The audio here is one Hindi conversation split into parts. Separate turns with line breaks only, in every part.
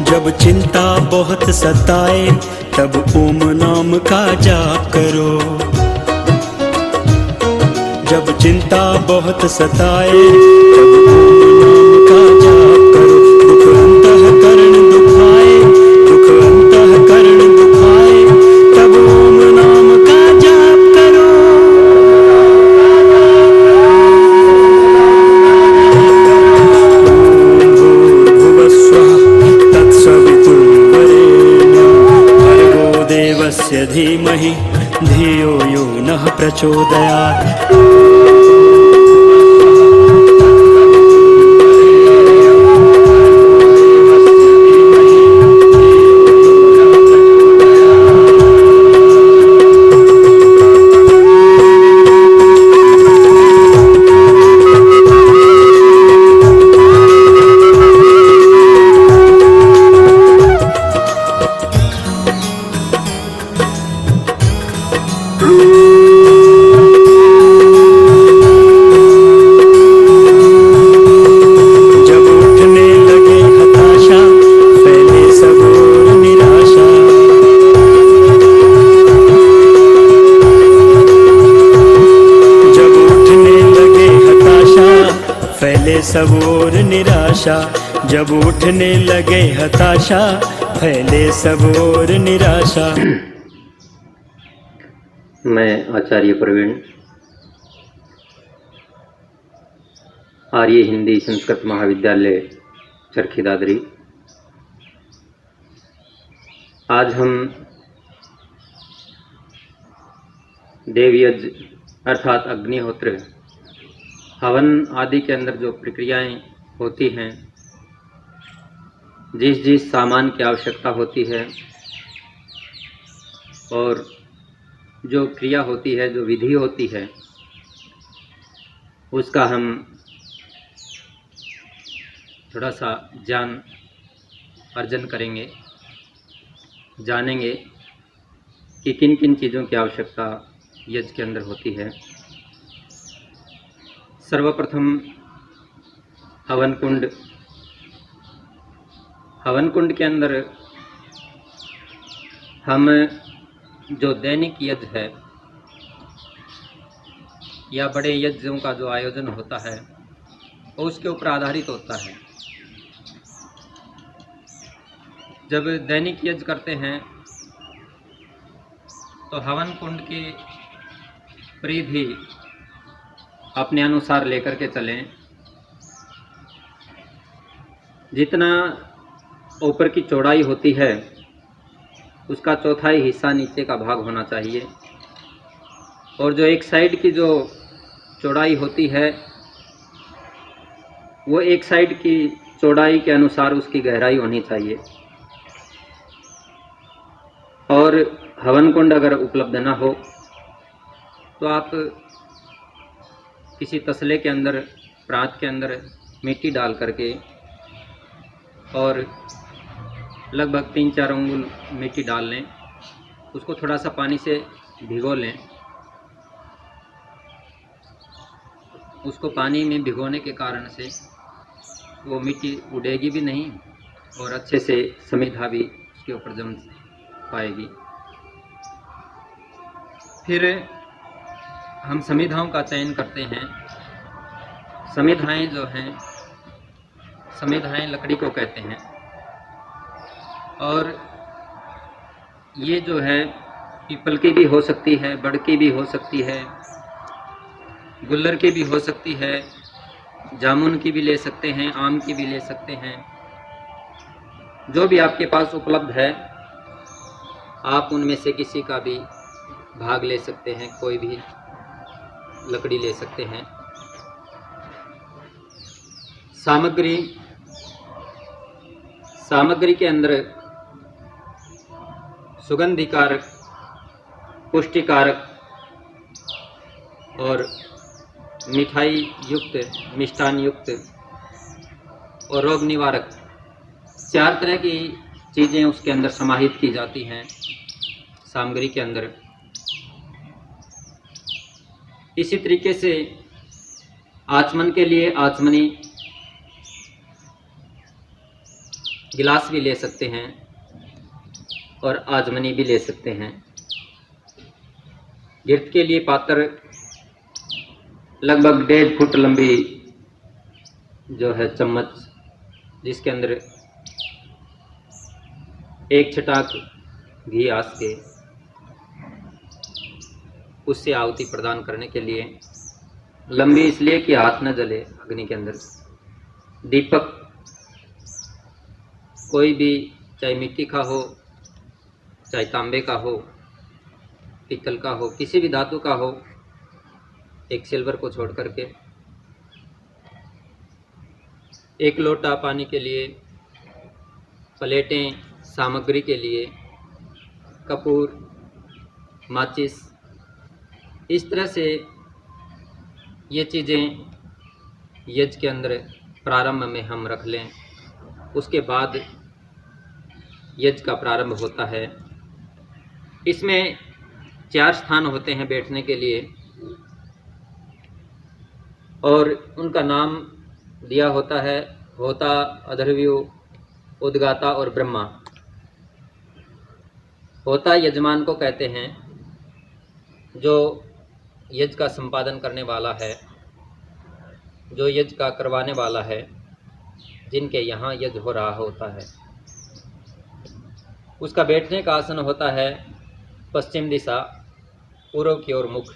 जब चिंता बहुत सताए तब ओम नाम का जाप करो। जब चिंता बहुत सताए तब ओम नाम का जाप करो। दुख अंतःकरण दुखाए, दुख अंतःकरण दुखाए, तब ओम नाम का जाप करो। देवस्य धीमहि धियो यो नः प्रचोदयात्। सब ओर निराशा, जब उठने लगे हताशा, फैले सब ओर निराशा।
मैं आचार्य प्रवीण, आर्य हिंदी संस्कृत महाविद्यालय चरखी दादरी। आज हम देवयज्ञ अर्थात अग्निहोत्र, हवन आदि के अंदर जो प्रक्रियाएं होती हैं, जिस जिस सामान की आवश्यकता होती है और जो क्रिया होती है, जो विधि होती है, उसका हम थोड़ा सा ज्ञान अर्जन करेंगे, जानेंगे कि किन किन चीज़ों की आवश्यकता यज्ञ के अंदर होती है। सर्वप्रथम हवन कुंड। हवन कुंड के अंदर हम जो दैनिक यज्ञ है या बड़े यज्ञों का जो आयोजन होता है वो उसके ऊपर आधारित होता है। जब दैनिक यज्ञ करते हैं तो हवन कुंड की परिधि अपने अनुसार लेकर के चलें। जितना ऊपर की चौड़ाई होती है उसका चौथाई हिस्सा नीचे का भाग होना चाहिए, और जो एक साइड की जो चौड़ाई होती है वो एक साइड की चौड़ाई के अनुसार उसकी गहराई होनी चाहिए। और हवन कुंड अगर उपलब्ध ना हो तो आप किसी तसले के अंदर, प्रांत के अंदर मिट्टी डाल करके और लगभग 3-4 अंगुल मिट्टी डाल लें, उसको थोड़ा सा पानी से भिगो लें। उसको पानी में भिगोने के कारण से वो मिट्टी उड़ेगी भी नहीं और अच्छे से समिधा भी उसके ऊपर जम पाएगी। फिर हम समिधाओं का चयन करते हैं। समिधाएं जो हैं, समिधाएं लकड़ी को कहते हैं, और ये जो है पीपल की भी हो सकती है, बड़ की भी हो सकती है, गुल्लर की भी हो सकती है, जामुन की भी ले सकते हैं, आम की भी ले सकते हैं। जो भी आपके पास उपलब्ध है आप उनमें से किसी का भी भाग ले सकते हैं, कोई भी लकड़ी ले सकते हैं। सामग्री के अंदर सुगंधिकारक, पुष्टिकारक और मिठाई युक्त, मिष्टान युक्त और रोग निवारक 4 तरह की चीज़ें उसके अंदर समाहित की जाती हैं सामग्री के अंदर। इसी तरीके से आचमन के लिए आचमनी, गिलास भी ले सकते हैं और आजमनी भी ले सकते हैं। घृत के लिए पात्र लगभग 1.5 फुट लंबी जो है चम्मच, जिसके अंदर एक छटाक घी आस के उससे आहुति प्रदान करने के लिए, लंबी इसलिए कि हाथ न जले अग्नि के अंदर। दीपक कोई भी, चाहे मिट्टी का हो, चाहे तांबे का हो, पीतल का हो, किसी भी धातु का हो, एक सिल्वर को छोड़ करके। एक लोटा पानी के लिए, प्लेटें सामग्री के लिए, कपूर, माचिस, इस तरह से ये चीज़ें यज्ञ के अंदर प्रारंभ में हम रख लें। उसके बाद यज्ञ का प्रारंभ होता है। इसमें 4 स्थान होते हैं बैठने के लिए और उनका नाम दिया होता है होता, अधर्व्यु, उद्गाता और ब्रह्मा। होता यजमान को कहते हैं, जो यज्ञ का संपादन करने वाला है, जो यज्ञ का करवाने वाला है, जिनके यहाँ यज्ञ हो रहा होता है। उसका बैठने का आसन होता है पश्चिम दिशा, पूर्व की ओर मुख।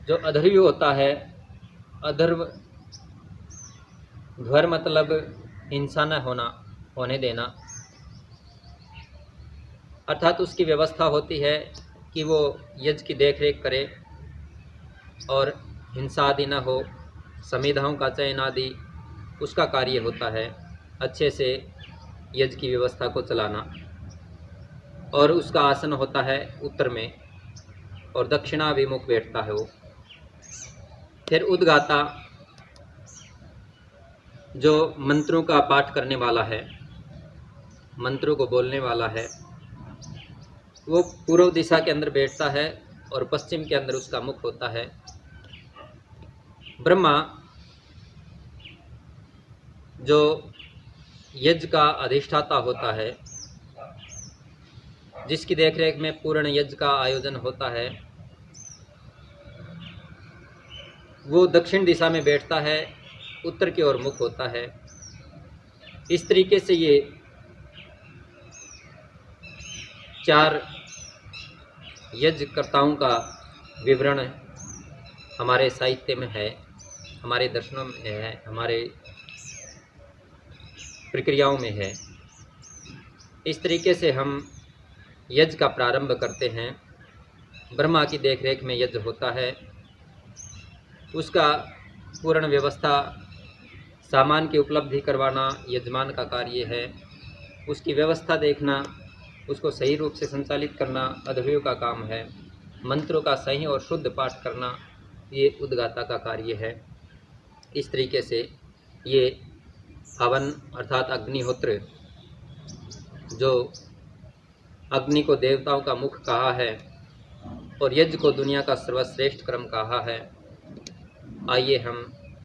जो अधर्व्यु होता है, अधर्व ध्वर मतलब हिंसा न होने देना, अर्थात उसकी व्यवस्था होती है कि वो यज्ञ की देखरेख करे और हिंसा आदि न हो, संविधाओं का चयन आदि उसका कार्य होता है, अच्छे से यज्ञ की व्यवस्था को चलाना। और उसका आसन होता है उत्तर में और दक्षिणाभिमुख बैठता है वो। फिर उद्गाता, जो मंत्रों का पाठ करने वाला है, मंत्रों को बोलने वाला है, वो पूर्व दिशा के अंदर बैठता है और पश्चिम के अंदर उसका मुख होता है। ब्रह्मा, जो यज्ञ का अधिष्ठाता होता है, जिसकी देखरेख में पूर्ण यज्ञ का आयोजन होता है, वो दक्षिण दिशा में बैठता है, उत्तर की ओर मुख होता है। इस तरीके से ये 4 यज्ञकर्ताओं का विवरण हमारे साहित्य में है, हमारे दर्शनों में है, हमारे प्रक्रियाओं में है। इस तरीके से हम यज्ञ का प्रारंभ करते हैं। ब्रह्मा की देखरेख में यज्ञ होता है, उसका पूर्ण व्यवस्था, सामान की उपलब्धि करवाना यजमान का कार्य है। उसकी व्यवस्था देखना, उसको सही रूप से संचालित करना अधर्व्यु का काम है। मंत्रों का सही और शुद्ध पाठ करना ये उद्गाता का कार्य है। इस तरीके से ये हवन अर्थात अग्निहोत्र, जो अग्नि को देवताओं का मुख कहा है और यज्ञ को दुनिया का सर्वश्रेष्ठ कर्म कहा है, आइए हम